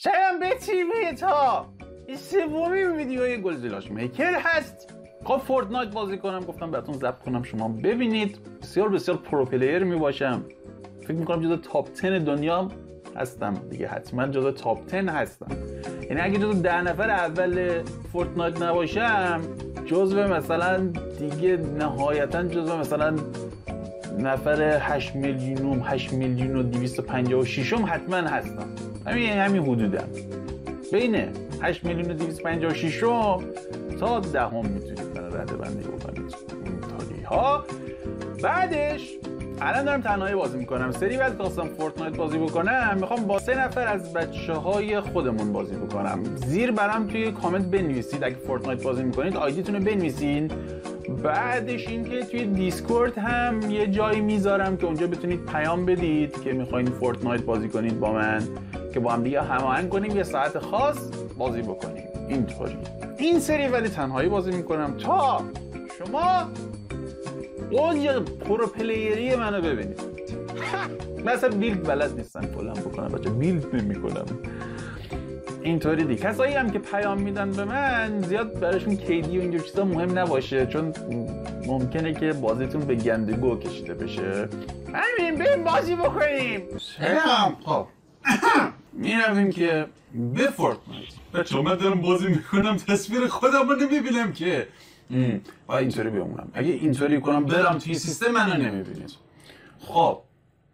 شاید به تیوی تا این سومین ویدیوی گلزیلاش میکر هست. خب فورتنایت بازی کنم، گفتم براتون ضبط کنم شما ببینید. بسیار بسیار پرو پلیر میباشم، فکر میکنم جزو تاپ 10 دنیا هستم دیگه، حتما جزو تاپ 10 هستم. یعنی اگه جزو 10 نفر اول فورتنایت نباشم، جزو مثلا دیگه نهایتا جزو مثلا نفر 8 میلیون و 256 حتما هستم. همین حدودم، بین 8 میلیون و 256 تا 10 میتونید من رده بندی بکنید اینطوری ها. بعدش الان دارم تنهایی بازی میکنم. سری بعد خواستم فورتنایت بازی بکنم، میخوام با 3 نفر از بچه‌های خودمون بازی بکنم. زیر برام توی کامنت بنویسید اگه فورتنایت بازی میکنید آیدیتون رو بنویسین. بعدش اینکه توی دیسکورد هم یه جایی میذارم که اونجا بتونید پیام بدید که میخواین فورتنایت بازی کنید با من، که با هم دیگه هماهنگ کنیم یه ساعت خاص بازی بکنیم اینطوری. این سری ولی تنهایی بازی میکنم تا شما اوج پرو پلیری منو ببینید. مثلا بیلد بلد نیستم کلا بکنم بچه، بیلد نمیکنم اینطوری دیگه. کسایی هم که پیام میدن به من زیاد براشون کیدی و اینجور چیزا مهم نباشه، چون ممکنه که بازیتون به گندگو کشیده بشه. همین بریم بازی بکنیم. سلام. خب میرویم که به فورتنایت. بچه‌ها من دارم بازی میکنم، تصویر خودم رو نمیبینم که باید اینطوری بمونم. اگه اینطوری کنم برم توی سیستم منو نمیبینید. خب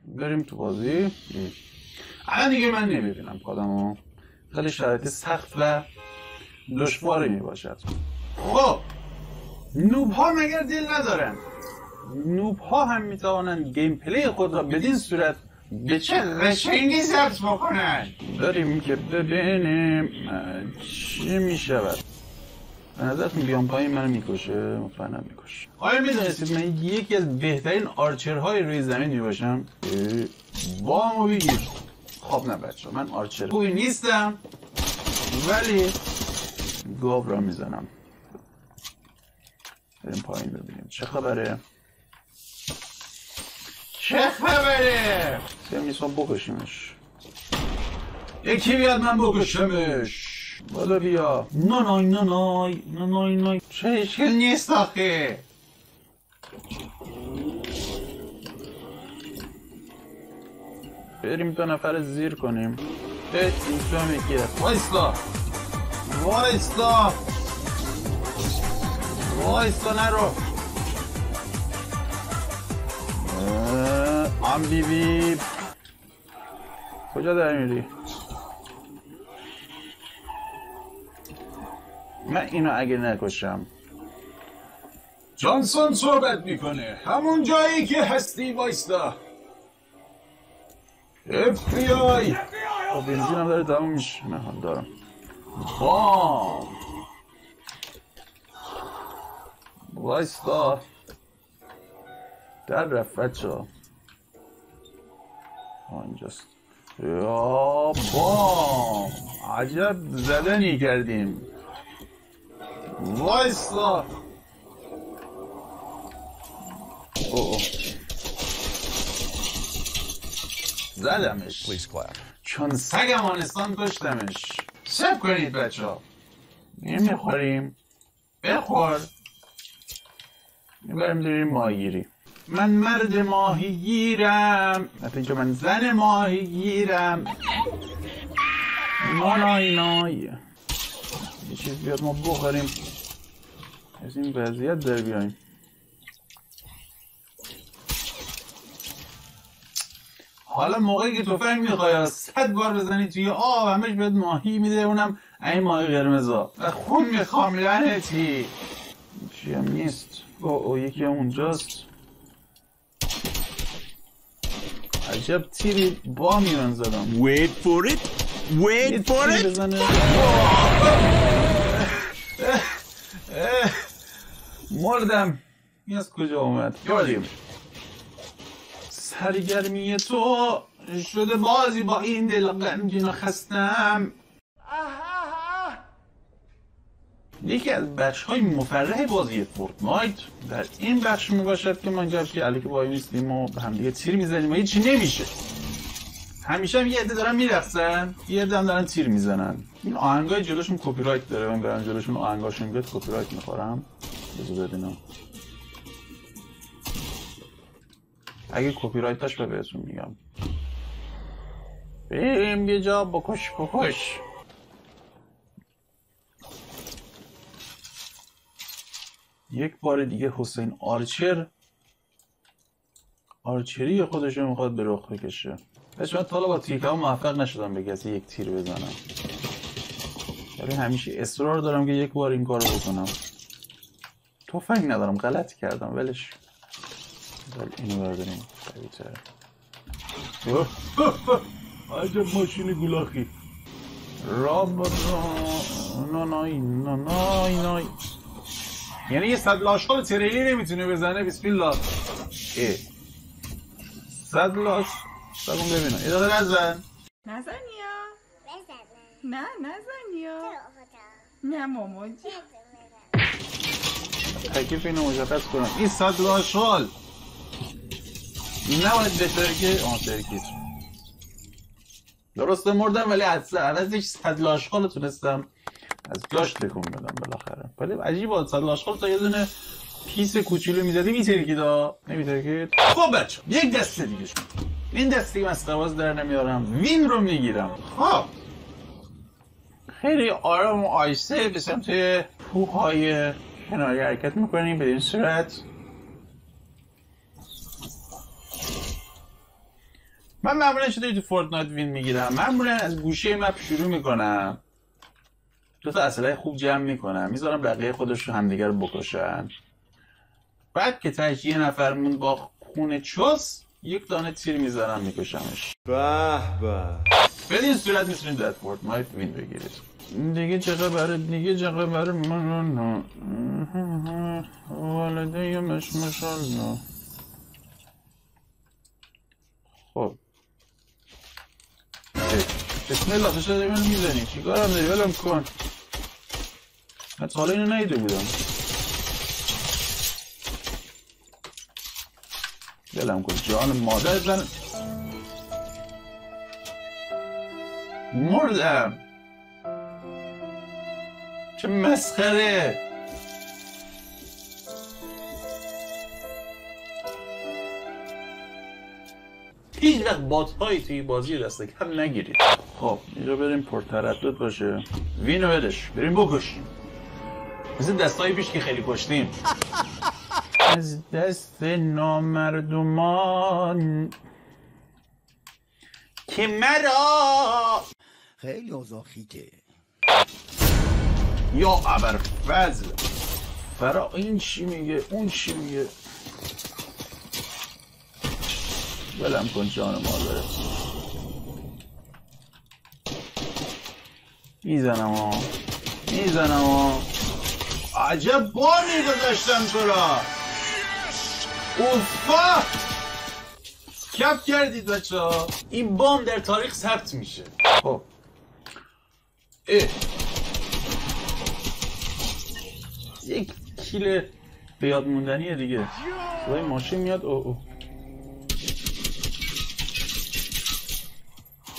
بریم تو بازی. الان دیگه من نمیبینم خودمو، خیلی شرایط سخت و دشواری میباشد. خب نوب ها مگر دل ندارن؟ نوب ها هم میتوانند گیم پلی خود را بدین صورت به چه قشنگی ضبط بکنن. داریم که ببینیم چی میشود. به نظرتون بیام پایین منو میکشه؟ مطمئنم میکشه. آیا میدونستید من یکی از بهترین آرچرهای روی زمین میباشم؟ بامو بگیر. خب نه بچه من آرچر خوبی نیستم، ولی گاو را میزنم. بریم پایین ببینیم چه خبره. چه خبره؟ سیم نیست من بکشیمش. یکی بیاد من بکشمش. بالا بیا. نانای چه اشکال نیست آخه. بریم 2 نفر زیر کنیم. اینجا میگیره. وایستا نرو. بی کجا داری میری؟ من اینو اگه نکشم. جانسون صحبت میکنه. همون جایی که هستی وایستا. FBI. خب بنزینم داره تموم میشه. نه هم دارم. بام وایستا. در رفت بچه ها. اینجاست. یا بام عجب زدنی کردیم. وایستا. زدمش چون سگ افغانستان کشتمش. سب کنید بچه ها. نمیخوریم. بخور. بریم داریم ماهیگیری. من مرد ماهیگیرم. حتی اینجا من زن ماهیگیرم. نای یه چیز بیاد ما بخوریم از این وضعیت در بیاییم. حالا موقعی که تفنگ میخوای 100 بار بزنی توی آب همش بهت ماهی میده، اونم این ماهی قرمزا و خون میخوام لعنتی. چی هم نیست. یکی هم اونجاست. عجب تیری با میرن زدم. Wait for it. مردم. این از کجا اومد؟ یادیم سرگرمی تو شده بازی با این دل غمگین و خستم. یکی از بخش‌های مفرح بازی فورتنایت در این بخش میباشد که ما اینجا که علیه وای میستیم و به هم دیگه تیر میزنیم و هیچی نمیشه. همیشه هم یه عده دارن میرقصن، یه عده هم دارن تیر میزنن. این آهنگای جلوشون کپی رایت داره، من برام جلوشون آهنگاشون بیاد کپی رایت میخورم. بذار ببینم. اگه کپی رایت داشت بهتون میگم. بریم یه جا بکش. یک بار دیگه حسین آرچری خودشو میخواد به رخ بکشه. بچه من تا حالا با تیرکه ها موفق نشدم به کسی یک تیر بزنم، ولی همیشه اصرار دارم که یک بار این کارو بکنم. تفنگ ندارم، غلطی کردم، ولش. ولی اینو برداریم سریع‌تر. عجب ماشین گولاخی. نای. یعنی یه صد لاشخال تریلی نمیتونه بزنه. بسم الله. صد لاش بگم ببینم. یه دقیقه نزن یا نه نزن یا نه ماما جی تکیف اینو مشخص کنم. این صد لاشخال نباید بهتره که ترکیز درسته مردم، ولی عوضش صد لاشخال تونستم از جاش تکون بدم بالاخره. ولی عجیب بود صد لاشخال تا یه دونه پیس کوچولو میزدی میترکید نمیترکید. خب بچه یک دسته دیگه شد. این دسته که مسخره‌باز در نمیارم، وین رو میگیرم. خب خیلی آرام و آیسته به سمت کوههای کناری حرکت میکنیم. به این صورت من معمولا شده تو فورتنایت وین میگیرم. معمولا از گوشه مپ شروع میکنم، دو تا اسلحه خوب جمع میکنم، میذارم بقیه خودش رو همدیگر رو بکشن. بعد که تاش یه نفرمون با خونه چوس یک دانه تیر میذارم میکشمش. به به این صورت میتونید در فورتنایت وین بگیرید. دیگه چقدر برای من والده یا مشمشال. خب بسم الله تو شده منو میزنی چی کارم داری؟ ولم کن. من تا حالا اینو ندیده بودم. ولم کن جان مادر زن. مردم. چه مسخره. هیچ وقت بات‌هایی توی بازی دست کم نگیرید. خب اینجا بریم پرتردد باشه. وینو بدش بریم بکشیم. مثل دستای پیش که خیلی کشتیم. از دست نامردمان که مرا خیلی اوضاع خیته. یا ابرفضل فرا این چی میگه اون چی میگه. ولم کن جان مادره. میزنم عجب بانی گذاشتم تو را. اوفا کپ کردید بچه ها. این بام در تاریخ ثبت میشه. خب یک کیل به یاد موندنیه دیگه. صدای ماشین میاد.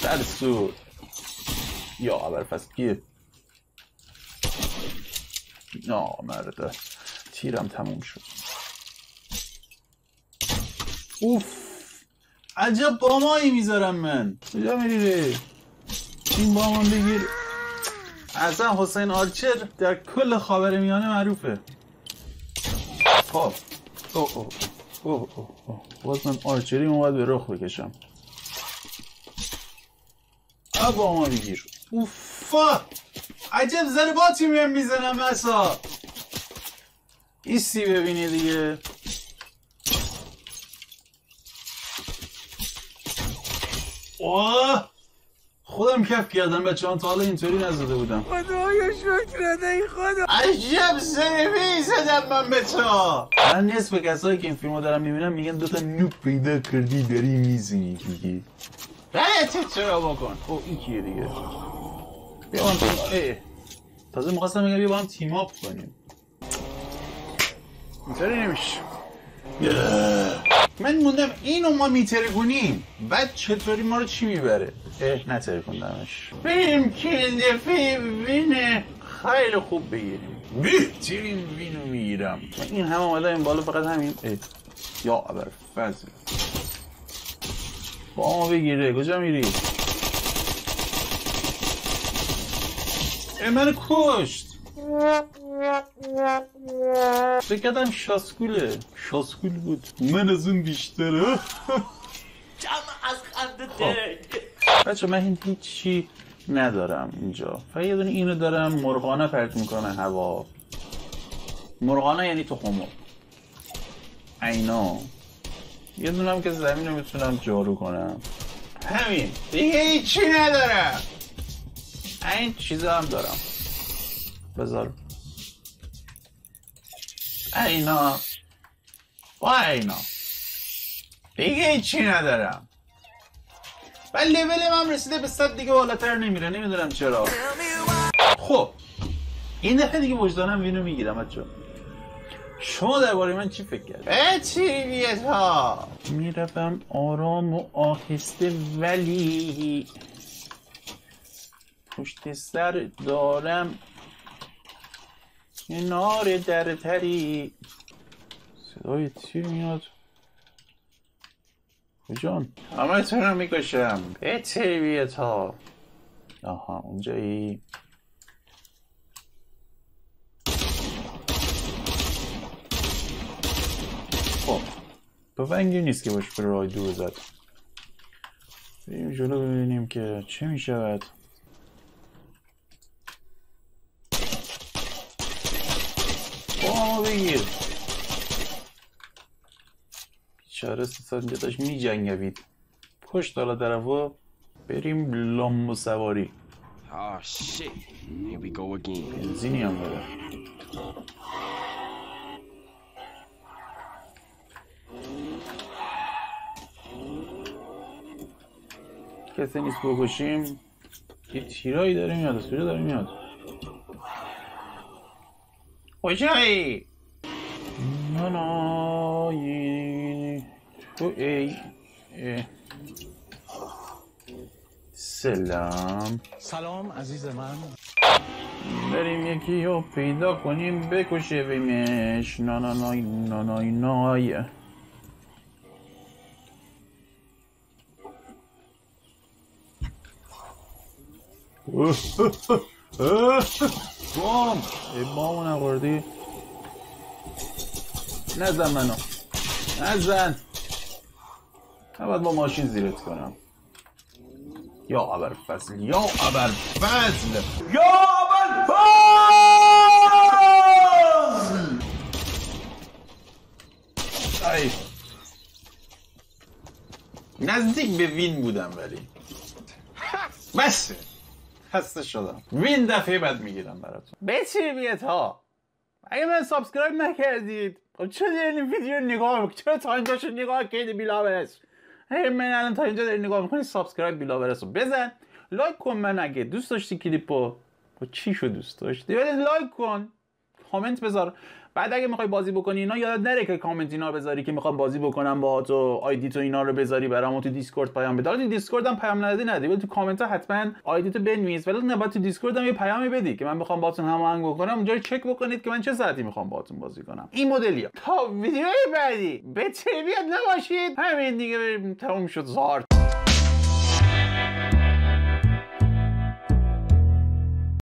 ترسو یا ابرفضل گیر. نامرده تیرم تموم شد. اوف عجب بامایی میذارم من. کجا میری؟ این بامان بگیر. اصلا حسین آرچر در کل خاورمیانه معروفه. خب باز من آرچری باید به رخ بکشم. باما بگیر. اوفا عجب ضرباتی میم میزنم مسا. ایستی ببینی دیگه. خودم کف کردم بچه ها، تا حالا اینطوری نزده بودم. خدایا شکر ای خدا. عجب ضربه‌ای زدم من بچه ها. من نصف کسایی که این فیلمو دارم میبینم میگن دوتا نوب پیدا کردی داری میزنی دیگه. غلطه چرا بکن. این کیه دیگه؟ بیا با هم تازه میخواستم بگم بیا با هم تیم اپ کنیم. اینطوری نمیشه. من موندم اینو ما میترکونیم بعد چطوری ما رو چی میبره؟ نترکوندمش. بریم که این دفعه وینه خیلی خوب بگیریم. بهترین وینو میگیرم. این هم آمده این بالا فقط همین. یا ابر فضل با ما بگیره. کجا میری؟ من کشت. فکر کردم شاسکوله. شاسکول بود. من از اون بیشتره. جمع از خنده تک. بچه من هیچی ندارم اینجا. فقط یه دونه اینو دارم. مرغانه پرت میکنه هوا. مرغانه یعنی تخم مرغ. اینا. یه دونه هم که زمین رو میتونم جارو کنم. همین. دیگه هیچی ندارم. این چیزا هم دارم. بذار اینا و اینا دیگه هیچی ندارم. ولی لیولم هم رسیده به 100 دیگه بالاتر نمیره. نمیدونم چرا. خب این دفعه دیگه وجدانم وینو میگیرم. بچه شما درباره من چی فکر کرد؟ چی ها میرفم آرام و آهسته ولی پشت سر دارم یه نار درتری. صدای تیر میاد کجان؟ همه تونم میکشم. تریویت ها. آها اونجایی. خب تفنگی نیست که باش بره راه دور زد. بریم جلو ببینیم که چه میشود. با بگیر. بیچاره ستانجه داشت می جنگوید. پشت حالا طرفو بریم لامبو سواری. Oh shit. Here we go again. بنزینی هم داره. کسی نیست بکشیم. یه تیرایی داره میاد. از کجا داره میاد؟ کجایی؟ نانایی تو ای سلام. سلام عزیز من. بریم یکی رو پیدا کنیم بکشه بیمش. نانای نانای نای. بام بامو نخوردی. نزن منو. نزن. من باید با ماشین زیرت کنم. یا ابرفضل. یا ابرفضل. یا ابرفضل. ای نزدیک به وین بودم ولی بس خسته شدم. وین دفعه بعد میگیرم براتون. بیت ها اگه من سابسکرایب نکردید خب چرا دارین این ویدیو رو نگاه میکنید؟ چرا تا اینجا شد نگاه کردید بیلاورس؟ من الان تا اینجا دارین نگاه میکنید سابسکرایب بیلاورس رو بزن. لایک کن. من اگه دوست داشتی کلیپو چی شو دوست داشتی لایک کن. کامنت بذار. بعد اگه میخوای بازی بکنی اینا یادت نره که کامنت اینا رو بذاری که میخوام بازی بکنم باهات و آیدی تو اینا رو بذاری برام تو دیسکورد پیام بده. تو دیسکورد هم پیام ندی ولی تو کامنت ها حتما آیدی تو بنویس. ولی نه بعد تو دیسکورد هم یه پیامی بدی که من بخوام باهاتون هماهنگ بکنم. اونجا چک بکنید که من چه ساعتی میخوام باهاتون بازی کنم. این مدلیه. تا ویدیوی بعدی به تریویت نباشید. همین دیگه تموم شد. زارت.